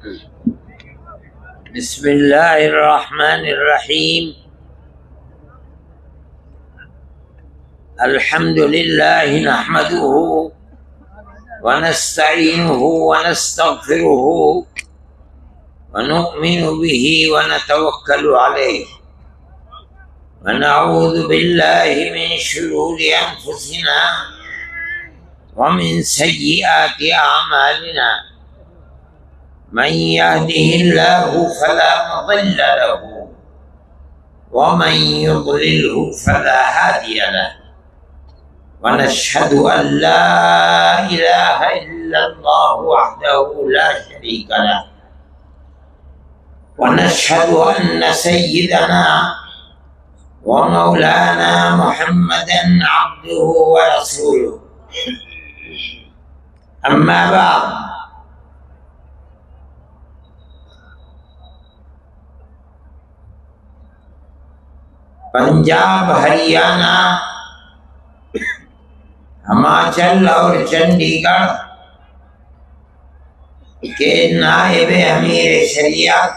بسم اللہ الرحمن الرحیم الحمد للہ نحمده ونستعینه ونستغفره ونؤمن به ونتوکل علیہ ونعوذ باللہ من شرور انفسنا ومن سیئات اعمالنا من يهده الله فلا مضل له ومن يضلله فلا هادي له ونشهد أن لا إله إلا الله وحده لا شريك له ونشهد أن سيدنا ومولانا محمدا عبده ورسوله أما بعد پنجاب، ہریانہ، ہماچل اور چنڈی گڑھ کے نائب امیر شریعت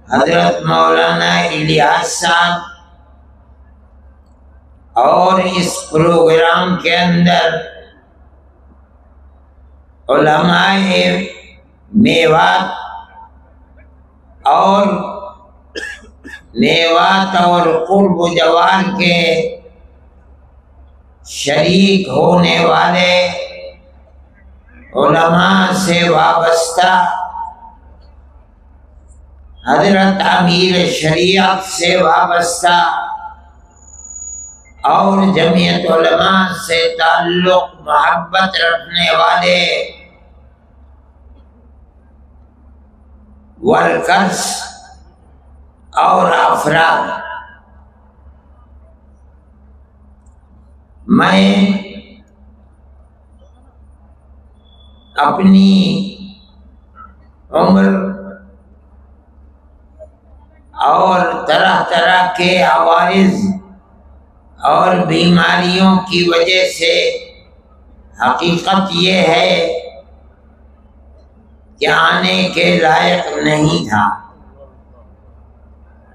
حضرت مولانا الیاس صاحب اور اس پروگرام کے اندر علماء میوات اور قرب و جوار کے شریک ہونے والے علماء سے وابستہ حضرت امیر شریعت سے وابستہ اور جمعیت علماء سے تعلق محبت رکھنے والے ورکرز اور افراد، میں اپنی عمر اور طرح طرح کے عوارض اور بیماریوں کی وجہ سے حقیقت یہ ہے کہ آنے کے لائق نہیں تھا،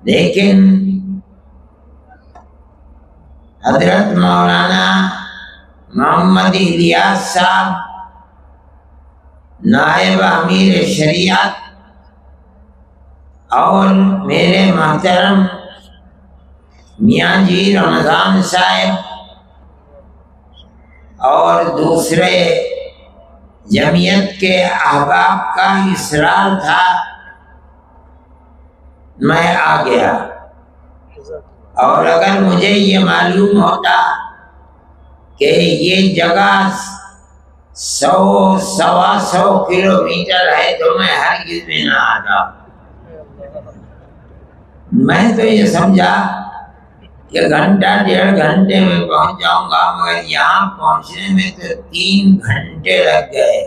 لیکن حضرت مولانا محمد الیاس صاحب نائب امیر شریعت اور میرے محترم میاں جی رمضان صاحب اور دوسرے جمعیت کے احباب کا اصرار تھا، میں آ گیا۔ اور اگر مجھے یہ معلوم ہوتا کہ یہ جگہ 100-125 کلومیٹر ہے تو میں ہرگز بھی نہ آتا۔ میں تو یہ سمجھا کہ گھنٹہ 1.5 گھنٹے میں پہنچ جاؤں گا، مگر یہاں پہنچنے میں تو 3 گھنٹے لگ گئے،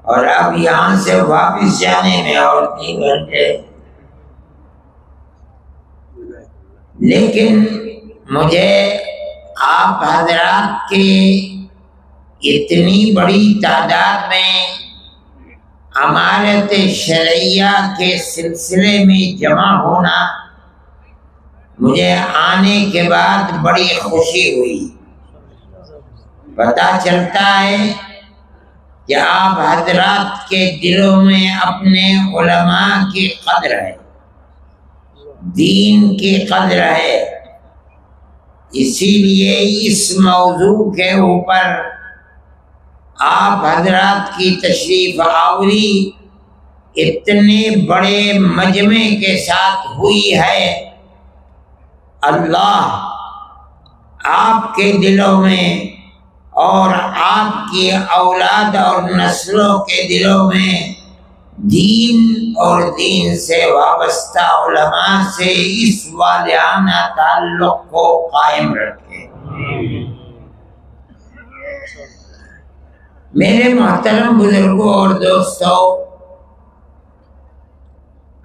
اور اب یہاں سے واپس جانے میں اور 3 گھنٹے۔ لیکن مجھے آپ حضرات کے اتنی بڑی تعداد میں امارت شرعیہ کے سلسلے میں جمع ہونا، مجھے آنے کے بعد بڑی خوشی ہوئی۔ پتہ چلتا ہے کہ آپ حضرات کے دلوں میں اپنے علماء کی قدر ہے، دین کی قدر ہے، اسی لیے اس موضوع کے اوپر آپ حضرات کی تشریف آوری اتنے بڑے مجمع کے ساتھ ہوئی ہے۔ اللہ آپ کے دلوں میں اور آپ کی اولاد اور نسلوں کے دلوں میں دین اور دین سے وابستہ علماء سے اس والہانہ تعلق کو قائم رکھے۔ میرے محترم بزرگوں اور دوستوں،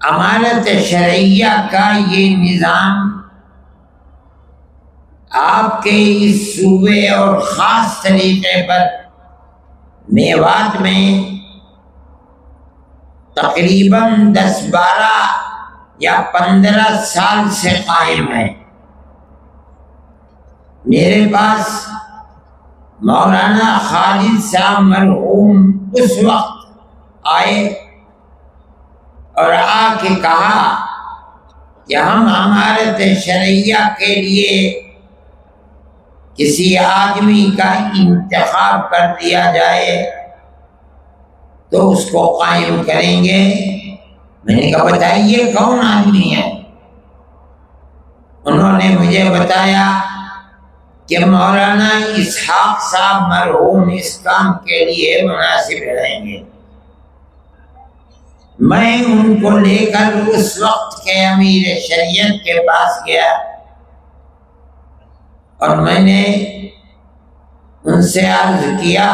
امانت شرعیہ کا یہ نظام آپ کے اس صوبے اور خاص طریقے پر میوات میں تقریباً 10-12 یا 15 سال سے قائم ہے۔ میرے پاس مولانا خالد صاحب مرحوم اس وقت آئے اور آ کے کہا کہ ہم امارت شرعیہ کے لیے کسی آدمی کا انتخاب کر دیا جائے تو اس کو قائم کریں گے۔ میں نے کہا بتائیے کون آدمی ہے؟ انہوں نے مجھے بتایا کہ مولانا اسحاق صاحب مرحوم اس کام کے لیے مناسب رہیں گے۔ میں ان کو لے کر اس وقت کے امیر شریعت کے پاس گیا اور میں نے ان سے عرض کیا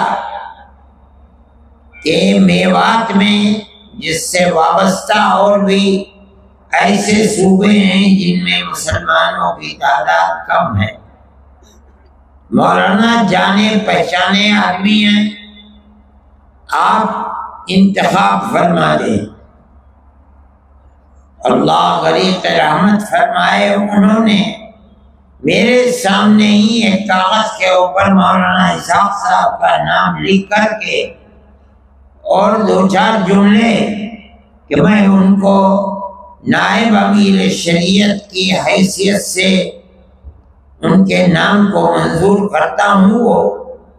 کہ میوات میں جس سے وابستہ اور بھی ایسے صوبے ہیں جن میں مسلمانوں کی تعداد کم ہے، مولانا جانے پہچانے آدمی ہیں، آپ انتخاب فرما دیں۔ اللہ غریق رحمت فرمائے، انہوں نے میرے سامنے ہی ایک کاغذ کے اوپر مولانا اسحاق صاحب کا نام لکھ کر کے اور 2-4 جملے کہ میں ان کو نائب امیر شریعت کی حیثیت سے ان کے نام کو منظور کرتا ہوں، وہ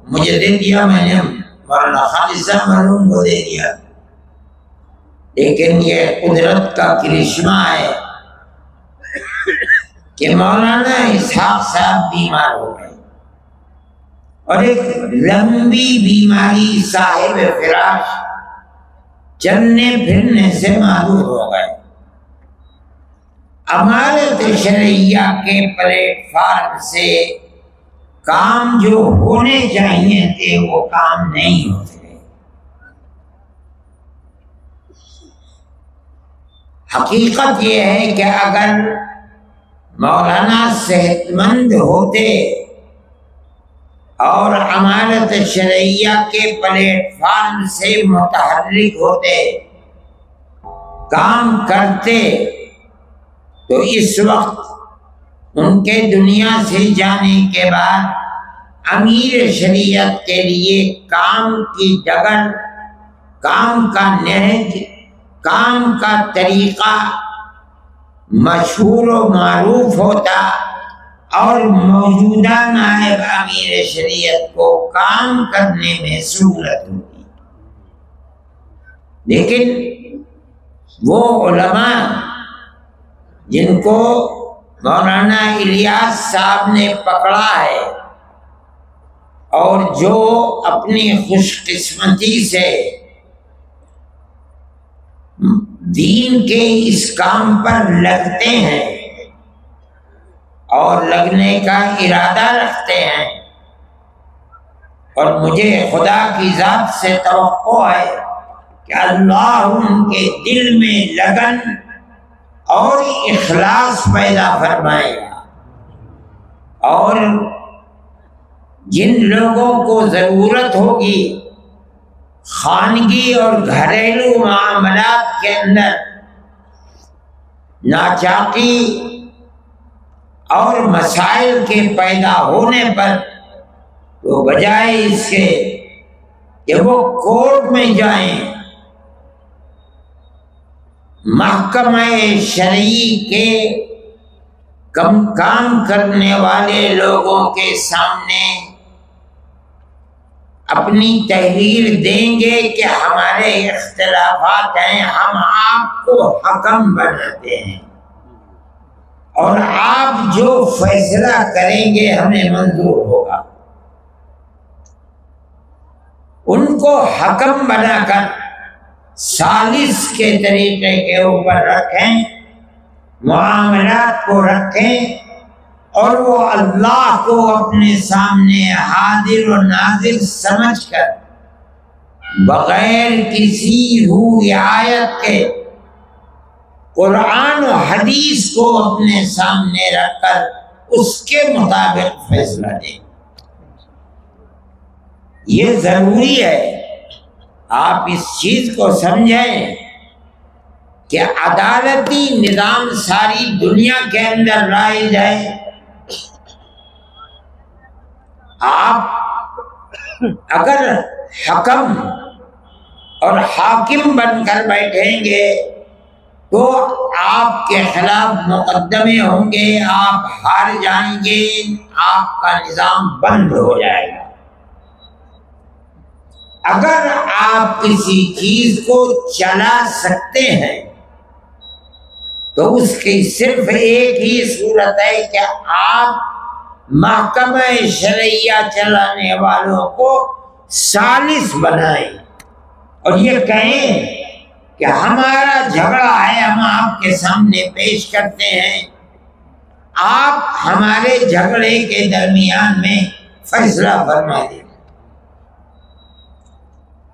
مجھے دے دیا۔ میں نے مولانا خالد صاحب مرحوم کو دے دیا۔ لیکن یہ قدرت کا کرشمہ ہے کہ مولانا اسحاق صاحب بیمار ہو گئے اور ایک لمبی بیماری صاحب فراش، چلنے پھرنے سے معذور ہو گئے۔ امارت شرعیہ کے پلیٹ فارم سے کام جو ہونے چاہیے تھے وہ کام نہیں ہو سکے۔ حقیقت یہ ہے کہ اگر مولانا صحت مند ہوتے اور امارت شرعیہ کے پلیٹ فارم سے متحرک ہوتے، کام کرتے، تو اس وقت ان کے دنیا سے جانے کے بعد امیر شریعت کے لیے کام کی ڈگر، کام کا نہج، کام کا طریقہ مشہور و معروف ہوتا اور موجودہ نائب امیر شریعت کو کام کرنے میں سہولت ہوتی۔ لیکن وہ علماء جن کو مولانا الیاس صاحب نے پکڑا ہے اور جو اپنی خوش قسمتی سے دین کے اس کام پر لگتے ہیں اور لگنے کا ارادہ رکھتے ہیں، اور مجھے خدا کی ذات سے توقع ہے کہ اللہ ان کے دل میں لگن اور اخلاص پیدا فرمائے گا، اور جن لوگوں کو ضرورت ہوگی خانگی اور گھریلو معاملات کے اندر ناچاقی اور مسائل کے پیدا ہونے پر، تو بجائے اس کے کہ وہ کورٹ میں جائیں، محکمہ شرعی کے کام کرنے والے لوگوں کے سامنے اپنی تحریر دیں گے کہ ہمارے اختلافات ہیں، ہم آپ کو حکم بناتے ہیں اور آپ جو فیصلہ کریں گے ہمیں منظور ہوگا، ان کو حکم بنا کر ثالث کے طریقے کے اوپر رکھیں، معاملات کو رکھیں، اور وہ اللہ کو اپنے سامنے حاضر و ناظر سمجھ کر بغیر کسی رعایت کے قرآن و حدیث کو اپنے سامنے رکھ کر اس کے مطابق فیصلہ دیں۔ یہ ضروری ہے، آپ اس چیز کو سمجھیں کہ عدالتی نظام ساری دنیا کے اندر رائج ہے، آپ اگر حکم اور حاکم بن کر بیٹھیں گے تو آپ کے خلاف مقدمے ہوں گے، آپ ہار جائیں گے، آپ کا نظام بند ہو جائے گا۔ اگر آپ کسی چیز کو چلا سکتے ہیں تو اس کی صرف ایک ہی صورت ہے کہ آپ محکمہ شرعیہ چلانے والوں کو ثالث بنائیں اور یہ کہیں کہ ہمارا جھگڑا ہے، ہم آپ کے سامنے پیش کرتے ہیں، آپ ہمارے جھگڑے کے درمیان میں فیصلہ فرما دیں۔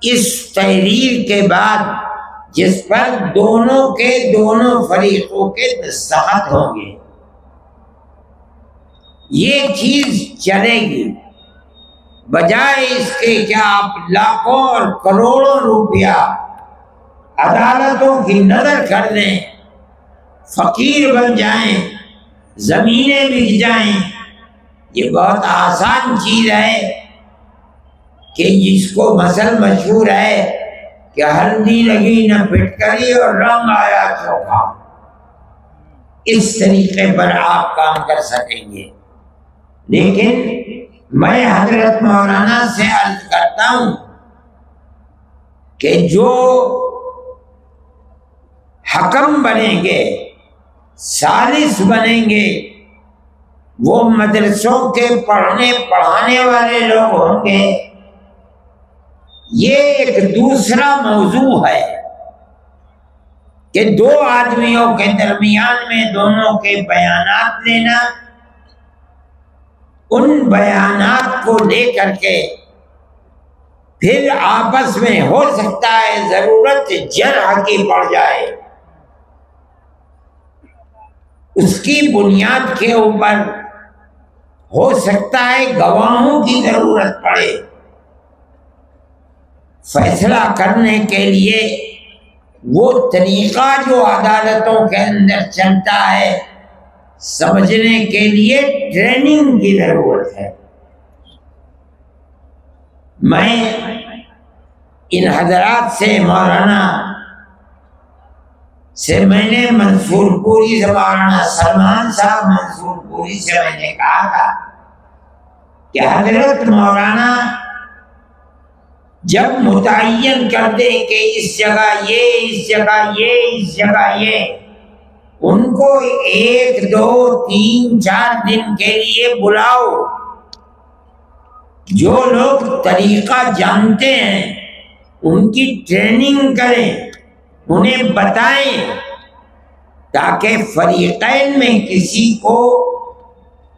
اس تحریر کے بعد جس پر دونوں فریقوں کے دستخط ہوں گے یہ چیز چلے گی، بجائے اس کے کہ آپ لاکھوں اور کروڑوں روپیہ عدالتوں کی نظر کر لیں، فقیر بن جائیں، زمینیں بک جائیں۔ یہ بہت آسان چیز ہے کہ جس کو مثل مشہور ہے کہ ہلدی لگی نہ پھٹکری اور رنگ آیا چوکھا، اس طریقے پر آپ کام کر سکیں گے۔ لیکن میں حضرت مولانا سے عرض کرتا ہوں کہ جو حکم بنیں گے، ثالث بنیں گے، وہ مدرسوں کے پڑھانے والے لوگ ہوں گے۔ یہ ایک دوسرا موضوع ہے کہ دو آدمیوں کے درمیان میں دونوں کے بیانات لینا، ان بیانات کو لے کر کے پھر آپس میں ہو سکتا ہے ضرورت جرح کی پڑ جائے، اس کی بنیاد کے اوپر ہو سکتا ہے گواہوں کی ضرورت پڑے۔ فیصلہ کرنے کے لیے وہ طریقہ جو عدالتوں کے اندر چلتا ہے، سمجھنے کے لیے ٹریننگ کی ضرورت ہے۔ میں ان حضرات سے مولانا سے میں نے منصور پوری سے مولانا سلمان صاحب منصور پوری سے میں نے کہا تھا کہ حضرت مولانا جب متعین کر دیں کہ اس جگہ یہ، اس جگہ یہ، اس جگہ یہ، ان کو 1 2 3 4 دن کے لیے بلاؤ، جو لوگ طریقہ جانتے ہیں ان کی ٹریننگ کریں، انہیں بتائیں، تاکہ فریقین میں کسی کو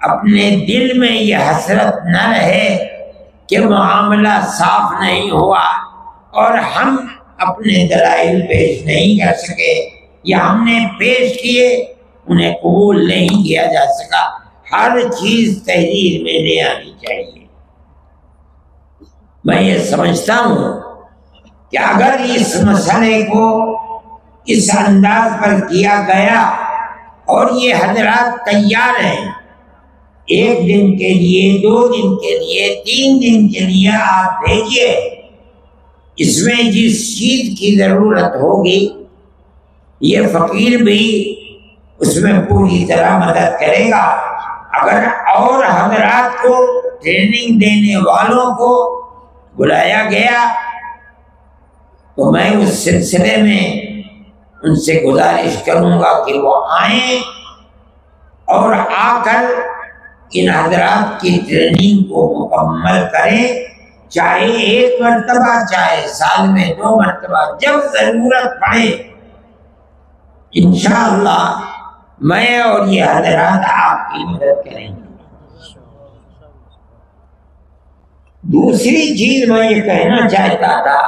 اپنے دل میں یہ حسرت نہ رہے کہ معاملہ صاف نہیں ہوا اور ہم اپنے دلائل پیش نہیں کر سکے، یا ہم نے پیش کیے انہیں قبول نہیں کیا جا سکا۔ ہر چیز تحریر میں لے آنی چاہیے۔ میں یہ سمجھتا ہوں کہ اگر اس مسئلے کو اس انداز پر کیا گیا اور یہ حضرات تیار ہیں، 1 دن کے لیے، 2 دن کے لیے، 3 دن کے لیے آپ بھیجیے، اس میں جس چیز کی ضرورت ہوگی یہ فقیر بھی اس میں پوری طرح مدد کرے گا۔ اگر اور حضرات کو ٹریننگ دینے والوں کو بلایا گیا تو میں اس سلسلے میں ان سے گزارش کروں گا کہ وہ آئیں اور آ کر ان حضرات کی ٹریننگ کو مکمل کریں، چاہے 1 مرتبہ، چاہے سال میں 2 مرتبہ، جب ضرورت پڑے انشاءاللہ میں اور یہ حضرات آپ کی مدد کریں گے۔ دوسری چیز میں یہ کہنا چاہتا تھا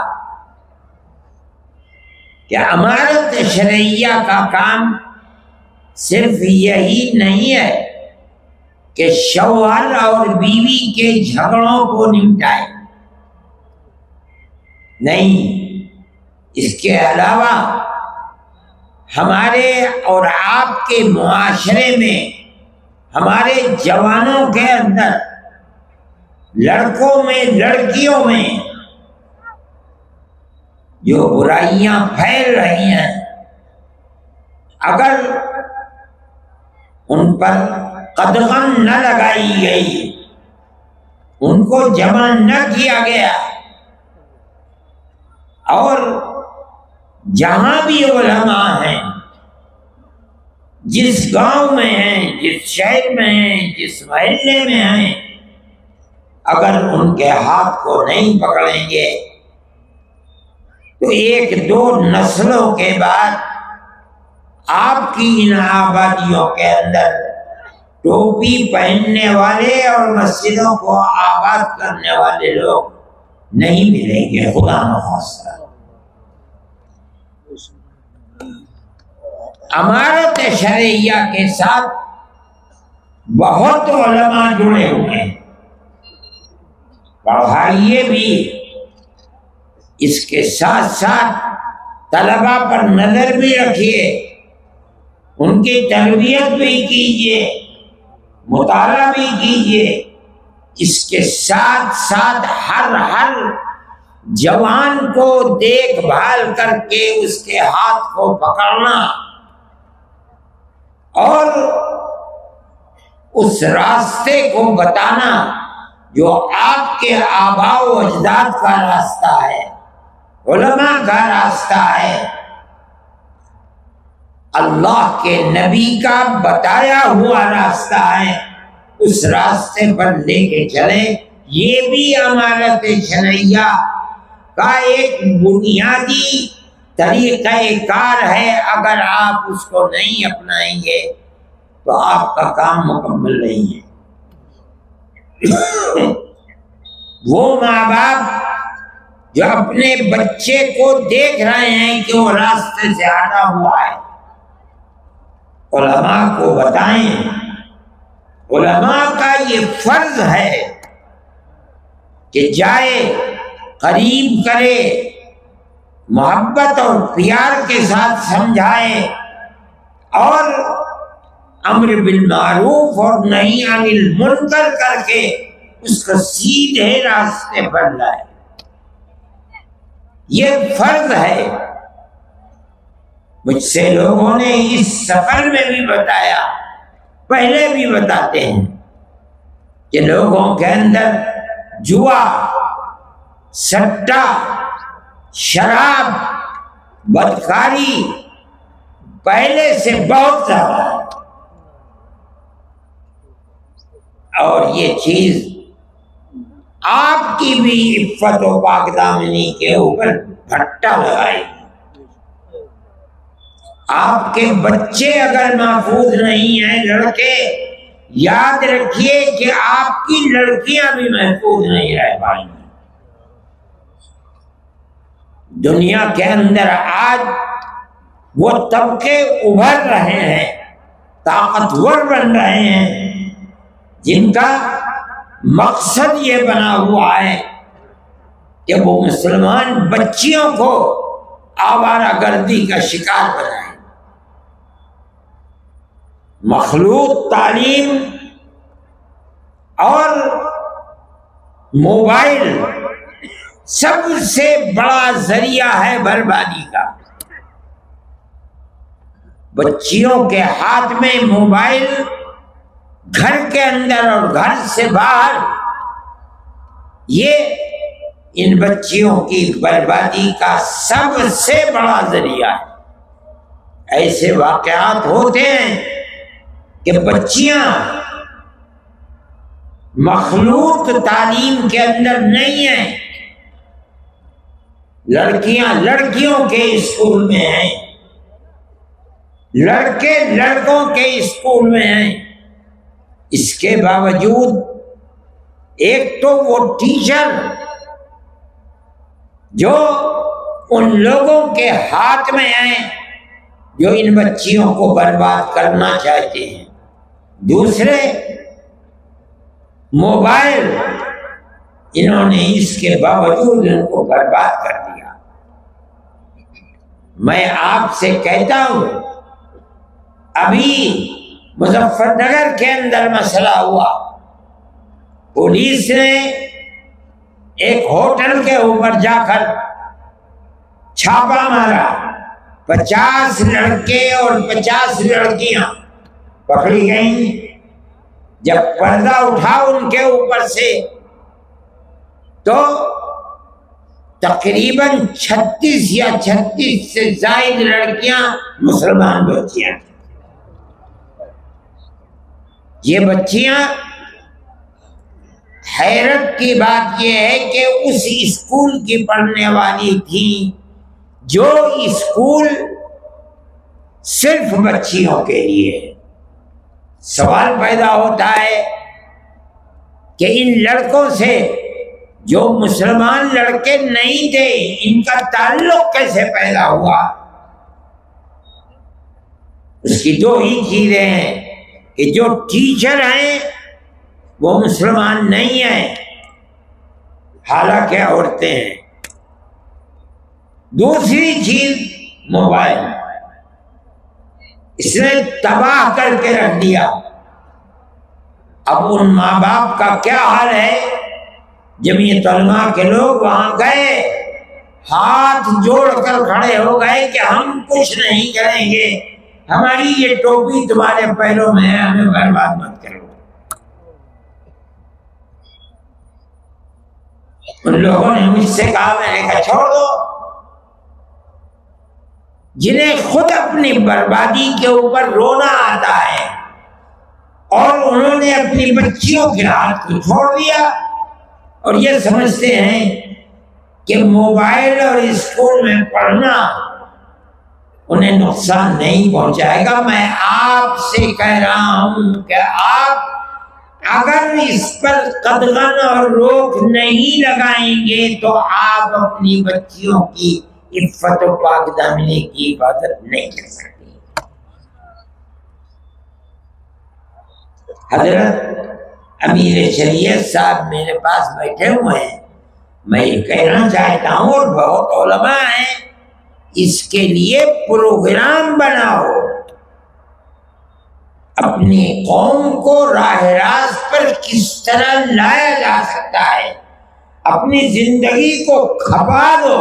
کہ امانت شرعیہ کا کام صرف یہی نہیں ہے کہ شوہر اور بیوی کے جھگڑوں کو نمٹائے، نہیں، اس کے علاوہ ہمارے اور آپ کے معاشرے میں، ہمارے جوانوں کے اندر، لڑکوں میں، لڑکیوں میں جو برائیاں پھیل رہی ہیں، اگر ان پر قدغن نہ لگائی گئی، ان کو جمع نہ کیا گیا، اور جہاں بھی علماء ہیں، جس گاؤں میں ہیں، جس شہر میں ہیں، جس محلے میں ہیں، اگر ان کے ہاتھ کو نہیں پکڑیں گے تو ایک دو نسلوں کے بعد آپ کی ان آبادیوں کے اندر ٹوپی پہننے والے اور مسجدوں کو آباد کرنے والے لوگ نہیں ملیں گے، خدا نخواستہ۔ امارت شرعیہ کے ساتھ بہت علماء جڑے ہوئے ہیں، پڑھائیے بھی، اس کے ساتھ ساتھ طلباء پر نظر بھی رکھیے، ان کی تربیت بھی کیجیے، مطالعہ بھی کیجیے، اس کے ساتھ ساتھ ہر جوان کو دیکھ بھال کر کے اس کے ہاتھ کو پکڑنا اور اس راستے کو بتانا جو آپ کے آباء و اجداد کا راستہ ہے، علماء کا راستہ ہے، اللہ کے نبی کا بتایا ہوا راستہ ہے، اس راستے پر لے کے چلیں۔ یہ بھی امارت شرعیہ کا ایک بنیادی طریقہ کار ہے، اگر آپ اس کو نہیں اپنائیں گے تو آپ کا کام مکمل نہیں ہے۔ وہ ماں باپ جو اپنے بچے کو دیکھ رہے ہیں کہ وہ راستے سے ہٹا ہوا ہے، علماء کو بتائیں۔ علماء کا یہ فرض ہے کہ جائے، قریب کرے، محبت اور پیار کے ساتھ سمجھائے، اور امر بالمعروف اور نہی عن المنکر کر کے اس کو سیدھے راستے پر لائے۔ یہ فرض ہے۔ مجھ سے لوگوں نے اس سفر میں بھی بتایا، پہلے بھی بتاتے ہیں کہ لوگوں کے اندر جوا، سٹا، شراب، بدکاری پہلے سے بہت زیادہ ہے، اور یہ چیز آپ کی بھی عفت و پاک دامنی کے اوپر بھٹا لگائے گی۔ آپ کے بچے اگر محفوظ نہیں ہیں، لڑکے، یاد رکھیے کہ آپ کی لڑکیاں بھی محفوظ نہیں رہ پائیں گی۔ دنیا کے اندر آج وہ طبقے ابھر رہے ہیں، طاقتور بن رہے ہیں، جن کا مقصد یہ بنا ہوا ہے کہ وہ مسلمان بچیوں کو آوارہ گردی کا شکار بنائیں۔ مخلوط تعلیم اور موبائل سب سے بڑا ذریعہ ہے بربادی کا۔ بچیوں کے ہاتھ میں موبائل، گھر کے اندر اور گھر سے باہر، یہ ان بچیوں کی بربادی کا سب سے بڑا ذریعہ ہے۔ ایسے واقعات ہوتے ہیں کہ بچیاں مخلوط تعلیم کے اندر نہیں ہیں، لڑکیاں لڑکیوں کے اسکول میں ہیں، لڑکے لڑکوں کے اسکول میں ہیں۔ اس کے باوجود ایک تو وہ ٹیچر جو ان لوگوں کے ہاتھ میں ہیں جو ان بچیوں کو برباد کرنا چاہتے ہیں، دوسرے موبائل، انہوں نے اس کے باوجود ان کو برباد کر دیا۔ میں آپ سے کہتا ہوں، ابھی مظفر نگر کے اندر مسئلہ ہوا، پولیس نے ایک ہوٹل کے اوپر جا کر چھاپا مارا، 50 لڑکے اور 50 لڑکیاں پکڑی گئیں۔ جب پردہ اٹھا ان کے اوپر سے تو تقریباً 36 یا 36 سے زائد لڑکیاں مسلمان بچیاں۔ یہ بچیاں، حیرت کی بات یہ ہے کہ اس اسکول کی پڑھنے والی تھیں جو اسکول صرف بچیوں کے لیے ہے۔ سوال پیدا ہوتا ہے کہ ان لڑکوں سے جو مسلمان لڑکے نہیں تھے، ان کا تعلق کیسے پیدا ہوا؟ اس کی دو ہی چیزیں ہیں کہ جو ٹیچر ہیں وہ مسلمان نہیں ہیں، حالانکہ عورتیں ہیں۔ دوسری چیز موبائل، اس نے تباہ کر کے رکھ دیا۔ اب ان ماں باپ کا کیا حال ہے؟ جمعیت علماء کے لوگ وہاں گئے، ہاتھ جوڑ کر کھڑے ہو گئے کہ ہم کچھ نہیں کریں گے، ہماری یہ ٹوپی تمہارے پیروں میں ہے، ہمیں برباد مت کرو۔ ان لوگوں نے مجھ سے کہا، میں نے کہا چھوڑ دو۔ جنہیں خود اپنی بربادی کے اوپر رونا آتا ہے اور انہوں نے اپنی بچیوں کے ہاتھ کو چھوڑ دیا اور یہ سمجھتے ہیں کہ موبائل اور اسکول میں پڑھنا انہیں نقصان نہیں پہنچائے گا۔ میں آپ سے کہہ رہا ہوں کہ آپ اگر اس پر قدغن اور روک نہیں لگائیں گے تو آپ اپنی بچیوں کی عفت و پاک دامنی کی حفاظت نہیں کر سکتے۔ حضرت امیر شریعت صاحب میرے پاس بیٹھے ہوئے ہیں، میں یہ کہنا چاہتا ہوں، اور بہت علماء ہیں، اس کے لیے پروگرام بناؤ، اپنی قوم کو راہ راست پر کس طرح لایا جا سکتا ہے، اپنی زندگی کو کھپا دو،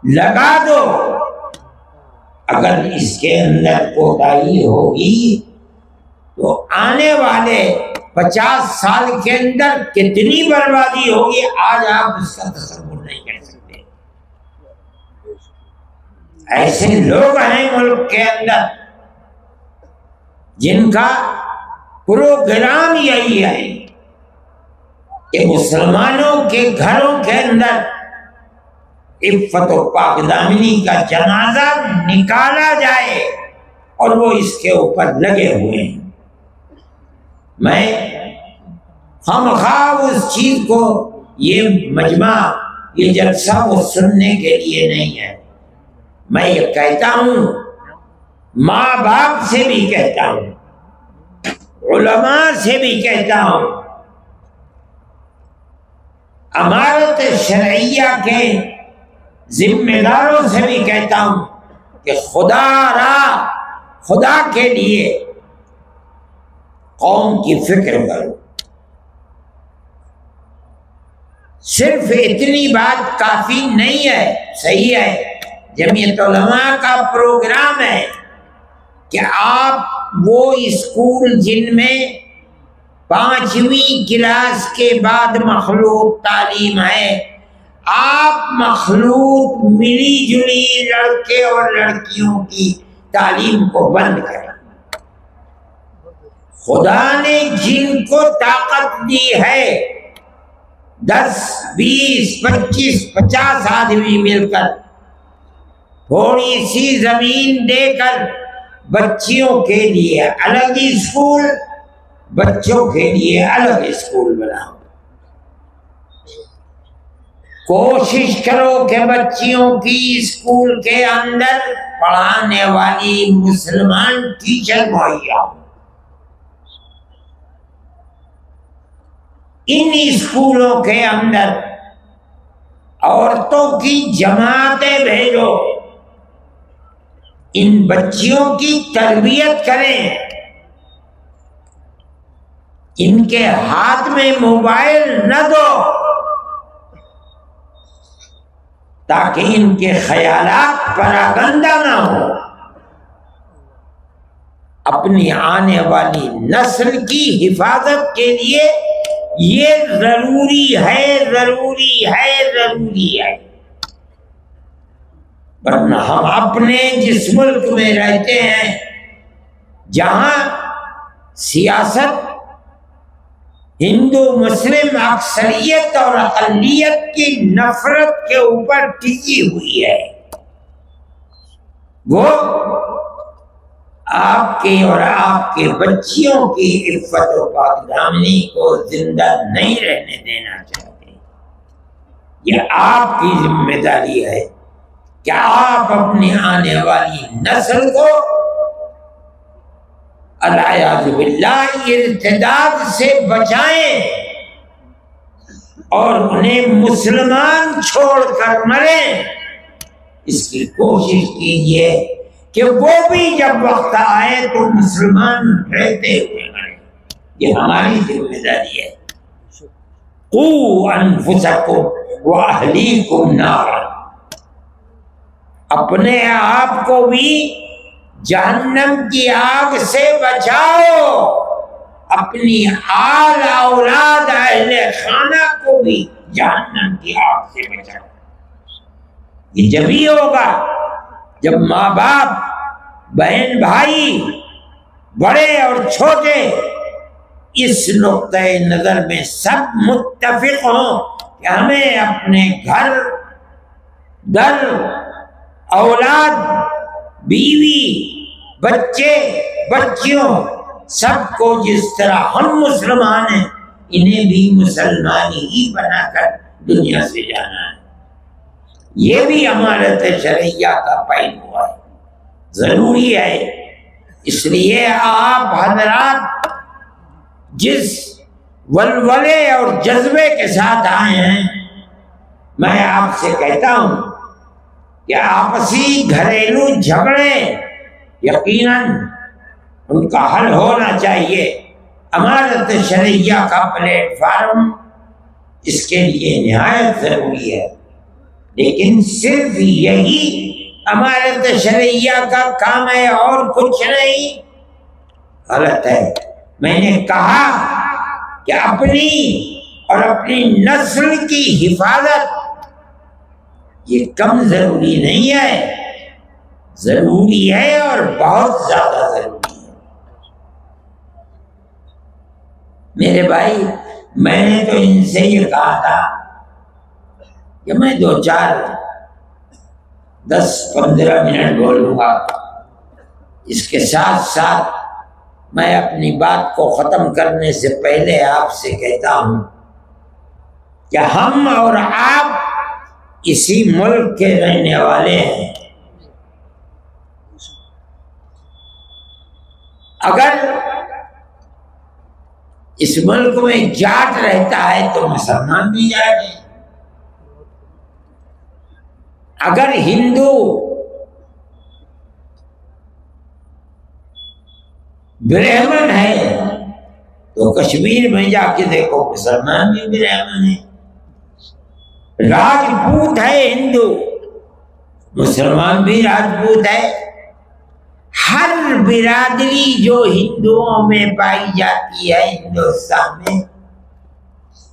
لگا دو۔ اگر اس کے اندر کوتاہی ہوگی تو آنے والے 50 سال کے اندر کتنی بربادی ہوگی، آج آپ اس کا تصور نہیں کر سکتے۔ ایسے لوگ ہیں ملک کے اندر جن کا پروگرام یہی ہے کہ مسلمانوں کے گھروں کے اندر عفت و پاک دامنی کا جنازہ نکالا جائے، اور وہ اس کے اوپر لگے ہوئے ہیں۔ میں خواہ اس چیز کو، یہ مجمع، یہ جلسہ وہ سننے کے لیے نہیں ہے، میں یہ کہتا ہوں، ماں باپ سے بھی کہتا ہوں، علماء سے بھی کہتا ہوں، امارت شرعیہ کے ذمہ داروں سے بھی کہتا ہوں کہ خدا کے لیے قوم کی فکر کرو۔ صرف اتنی بات کافی نہیں ہے، صحیح ہے، جمعیت علماء کا پروگرام ہے کہ آپ وہ اسکول جن میں 5ویں کلاس کے بعد مخلوط تعلیم ہے، آپ مخلوط ملی جلی لڑکے اور لڑکیوں کی تعلیم کو بند کریں۔ خدا نے جن کو طاقت دی ہے، 10 20 25 50 آدمی مل کر تھوڑی سی زمین دے کر بچیوں کے لیے الگ اسکول، بچوں کے لیے الگ اسکول بناؤ۔ کوشش کرو کہ بچیوں کی اسکول کے اندر پڑھانے والی مسلمان ٹیچر مہیا ہو۔ ان اسکولوں کے اندر عورتوں کی جماعتیں بھیجو، ان بچیوں کی تربیت کریں، ان کے ہاتھ میں موبائل نہ دو تاکہ ان کے خیالات پراگندہ نہ ہو۔ اپنی آنے والی نسل کی حفاظت کے لیے یہ ضروری ہے، ضروری ہے، ضروری ہے۔ ورنہ ہم اپنے جس ملک میں رہتے ہیں جہاں سیاست ہندو مسلم اکثریت اور اقلیت کی نفرت کے اوپر ٹکی ہوئی ہے، وہ آپ کے اور آپ کے بچیوں کی عفت و پاک دامنی کو زندہ نہیں رہنے دینا چاہتے۔ یہ آپ کی ذمہ داری ہے کہ آپ اپنی آنے والی نسل کو الیاذ باللہ ارتداد سے بچائیں اور انہیں مسلمان چھوڑ کر مریں۔ اس کی کوشش کیجیے کہ وہ بھی جب وقت آئے تو مسلمان رہتے ہوئے مریں۔ یہ ہماری ذمہ داری ہے۔ قوا انفسکم واہلیکم نارا، اپنے آپ کو بھی جہنم کی آگ سے بچاؤ، اپنی آل اولاد اہل خانہ کو بھی جہنم کی آگ سے بچاؤ۔ یہ جبھی ہوگا جب ماں باپ، بہن بھائی، بڑے اور چھوٹے اس نقطۂ نظر میں سب متفق ہوں کہ ہمیں اپنے گھر در، اولاد، بیوی، بچے، بچیوں سب کو جس طرح ہم مسلمان ہیں انہیں بھی مسلمان ہی بنا کر دنیا سے جانا ہے۔ یہ بھی امانت شرعیہ کا پہلو ہے، ضروری ہے۔ اس لیے آپ حضرات جس ولولے اور جذبے کے ساتھ آئے ہیں، میں آپ سے کہتا ہوں کہ آپسی گھریلو جھگڑے یقیناً ان کا حل ہونا چاہیے۔ امانت شرعیہ کا پلیٹ فارم اس کے لیے نہایت ضروری ہے، لیکن صرف یہی امانت شرعیہ کا کام ہے اور کچھ نہیں، غلط ہے۔ میں نے کہا کہ اپنی اور اپنی نسل کی حفاظت یہ کم ضروری نہیں ہے، ضروری ہے اور بہت زیادہ ضروری ہے۔ میرے بھائی، میں نے تو ان سے یہ کہا تھا کہ میں 10-15 منٹ بولوں گا، اس کے ساتھ ساتھ میں اپنی بات کو ختم کرنے سے پہلے آپ سے کہتا ہوں کہ ہم اور آپ اسی ملک کے رہنے والے ہیں۔ اگر اس ملک میں جاٹ رہتا ہے تو مسلمان بھی جاٹ ہے، اگر ہندو برہمن ہے تو کشمیر میں جا کے دیکھو مسلمان بھی برہمن ہے، راجپوت ہے ہندو، مسلمان بھی راجپوت ہے۔ ہر برادری جو ہندوؤں میں پائی جاتی ہے ہندوستان میں،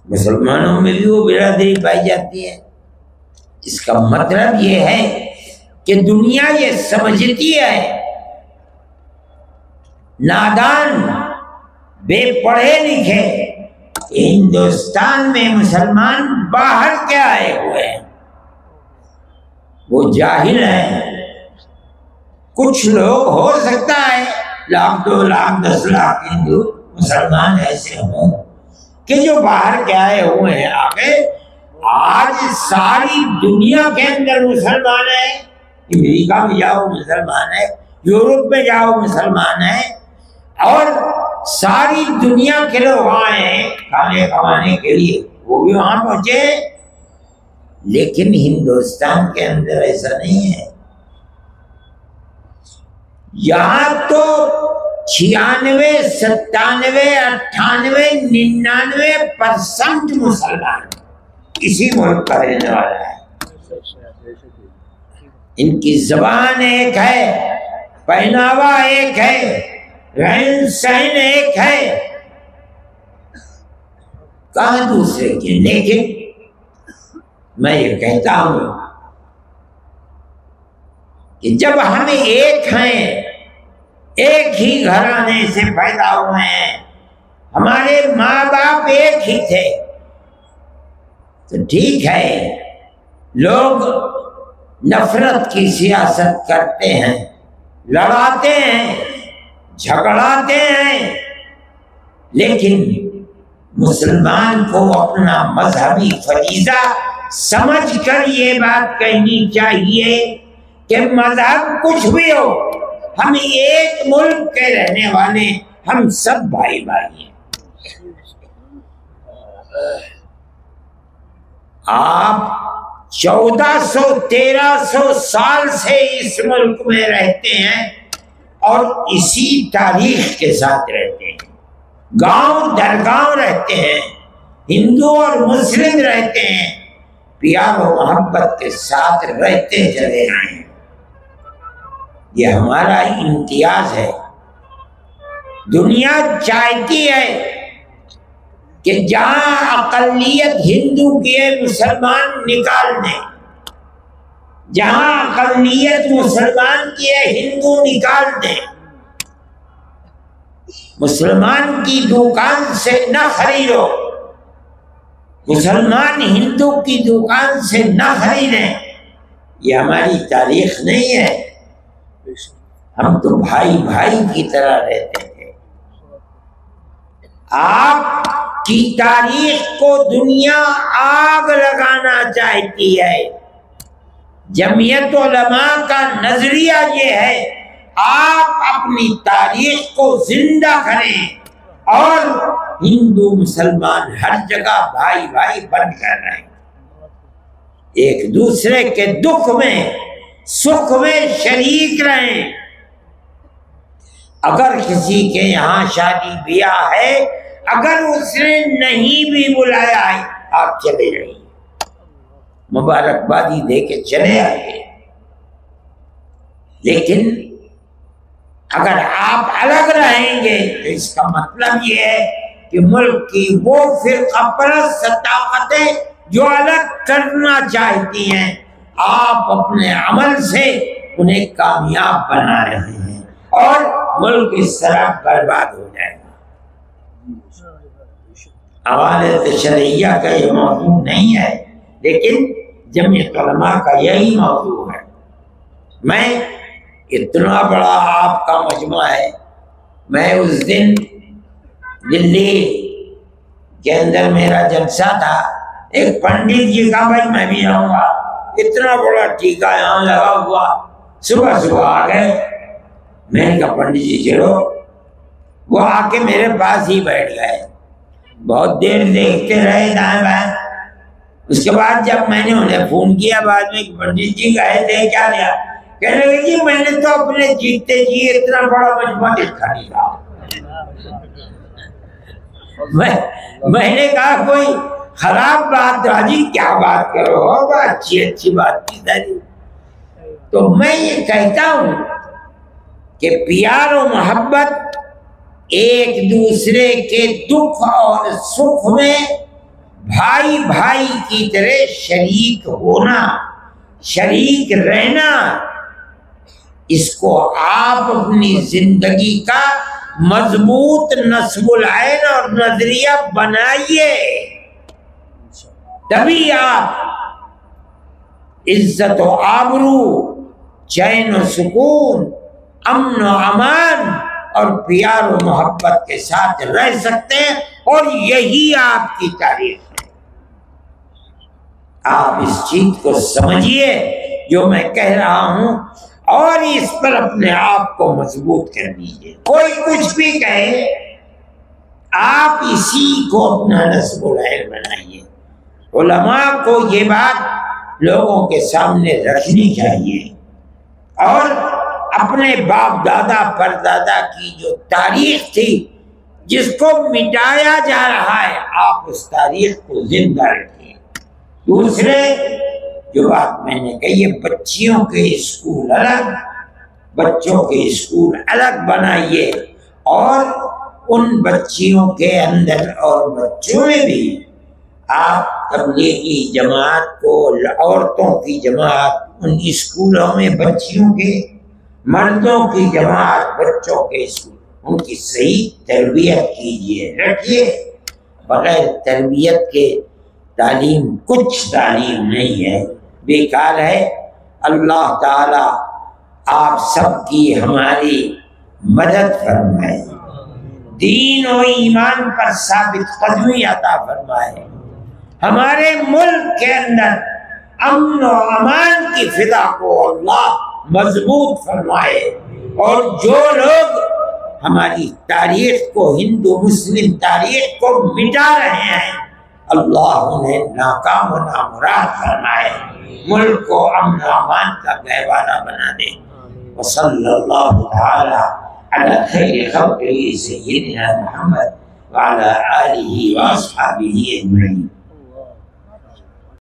مسلمانوں میں بھی وہ برادری پائی جاتی ہے۔ اس کا مطلب یہ ہے کہ دنیا یہ سمجھتی ہے نادان، بے پڑھے لکھے ہندوستان میں مسلمان باہر کے آئے ہوئے ہیں، وہ جاہل ہیں۔ کچھ لوگ ہو سکتا ہے 1,00,000 2 لاکھ 10 لاکھ ہندو مسلمان ایسے ہوں کہ جو باہر کے آئے ہوئے ہیں آگے۔ آج ساری دنیا کے اندر مسلمان ہیں، امریکہ میں جاؤ مسلمان ہے، یورپ میں جاؤ مسلمان ہے، اور ساری دنیا کے لوگ آئے ہیں کھانے کمانے کے لیے، وہ بھی وہاں پہنچے۔ لیکن ہندوستان کے اندر ایسا نہیں ہے۔ یہاں تو 96, 97, 98, 99% مسلمان اسی ملک کا رہنے والا ہے. ان کی زبان ایک ہے، پہناوا ایک ہے، رہن سہن ایک ہے، کہاں دوسرے کے. لیکن میں یہ کہتا ہوں کہ جب ہم ایک ہیں، ایک ہی گھرانے سے پیدا ہوئے ہیں، ہمارے ماں باپ ایک ہی تھے، تو ٹھیک ہے لوگ نفرت کی سیاست کرتے ہیں، لڑاتے ہیں، جھگڑاتے ہیں، لیکن مسلمان کو اپنا مذہبی فریضہ سمجھ کر یہ بات کہنی چاہیے کہ مذہب کچھ بھی ہو، ہم ایک ملک کے رہنے والے، ہم سب بھائی بھائی ہیں. آپ 1400 1300 سال سے اس ملک میں رہتے ہیں اور اسی تاریخ کے ساتھ رہتے ہیں. گاؤں در گاؤں رہتے ہیں، ہندو اور مسلم رہتے ہیں، پیار و محبت کے ساتھ رہتے چلے آئے ہیں. یہ ہمارا امتیاز ہے. دنیا چاہتی ہے کہ جہاں اقلیت ہندو کی ہے مسلمان نکال دیں، جہاں اقلیت مسلمان کی ہے ہندو نکال دیں. مسلمان کی دکان سے نہ خریدو، مسلمان ہندو کی دکان سے نہ خریدیں. یہ ہماری تاریخ نہیں ہے. ہم تو بھائی بھائی کی طرح رہتے تھے. آپ کی تاریخ کو دنیا آگ لگانا چاہتی ہے. جمعیت علماء کا نظریہ یہ ہے آپ اپنی تاریخ کو زندہ کریں اور ہندو مسلمان ہر جگہ بھائی بھائی بن کر رہیں، ایک دوسرے کے دکھ میں سکھ میں شریک رہیں. اگر کسی کے یہاں شادی بیاہ ہے، اگر اس نے نہیں بھی بلایا ہے، آپ چلے جائیے، مبارکبادی دے کے چلے آئیے. لیکن اگر آپ الگ رہیں گے تو اس کا مطلب یہ ہے کہ ملک کی وہ فرقہ پرست طاقتیں جو الگ کرنا چاہتی ہیں، آپ اپنے عمل سے انہیں کامیاب بنا رہے ہیں اور ملک اس طرح برباد ہو جائے گا. حوالت شرعیہ کا یہ موضوع نہیں ہے، لیکن جمعیت علماء کا یہی موضوع ہے. میں اتنا بڑا آپ کا مجمع ہے، میں اس دن دلی کے اندر میرا جلسہ تھا، ایک پنڈت جی کا بھائی میں بھی آؤں گا، اتنا بڑا ٹیکا یہاں لگا ہوا، صبح صبح آ گئے. میں نے کہا پنڈت جی چلو، وہ آ کے میرے پاس ہی بیٹھ گئے. بہت دیر دیکھتے رہے دائیں بائیں. اس کے بعد جب میں نے انہیں فون کیا بعد میں کہ پنڈت جی گئے تھے کیا لیا، کہنے لگے جی میں نے تو اپنے جیتے جی اتنا بڑا مجمع دیکھا نہیں تھا. میں نے کہا کوئی خراب بات راجی کیا بات کرو، اچھی اچھی بات کی داری. تو میں یہ کہتا ہوں کہ پیار و محبت، ایک دوسرے کے دکھ اور سکھ میں بھائی بھائی کی طرح شریک ہونا، شریک رہنا، اس کو آپ اپنی زندگی کا مضبوط نصب العین اور نظریہ بنائیے. تبھی آپ عزت و آبرو، چین و سکون، امن و امان اور پیار و محبت کے ساتھ رہ سکتے ہیں، اور یہی آپ کی تاریخ ہے. آپ اس چیز کو سمجھیے جو میں کہہ رہا ہوں، اور اس پر اپنے آپ کو مضبوط کر دیجیے. کوئی کچھ بھی کہے، آپ اسی کو اپنا نصب العین بنائیے. علماء کو یہ بات لوگوں کے سامنے رکھنی چاہیے اور اپنے باپ دادا پردادا کی جو تاریخ تھی جس کو مٹایا جا رہا ہے، آپ اس تاریخ کو زندہ رکھیں۔ دوسرے جو بات میں نے کہی ہے، بچیوں کے اسکول الگ، بچوں کے اسکول الگ بنائیے، اور ان بچیوں کے اندر اور بچوں میں بھی آپ تبلیغی جماعت کو، عورتوں کی جماعت ان اسکولوں میں، بچیوں کے، مردوں کی جماعت بچوں کے اسکول، ان کی صحیح تربیت کیجیے، رکھیے۔ بغیر تربیت کے تعلیم کچھ تعلیم نہیں ہے، بیکار ہے۔ اللہ تعالی آپ سب کی ہماری مدد فرمائے، دین و ایمان پر ثابت قدمی عطا فرمائے، ہمارے ملک کے اندر امن و امان کی فضا کو اللہ مضبوط فرمائے، اور جو لوگ ہماری تاریخ کو، ہندو مسلم تاریخ کو مٹا رہے ہیں، اللہ انہیں ناکام و نامراد فرمائے، ملک کو امن و امان کا گہوارہ بنا دے۔ وصلی اللہ تعالی علی خیر خلقہ سیدنا محمد وعلی آلہ واصحابہ اجمعین۔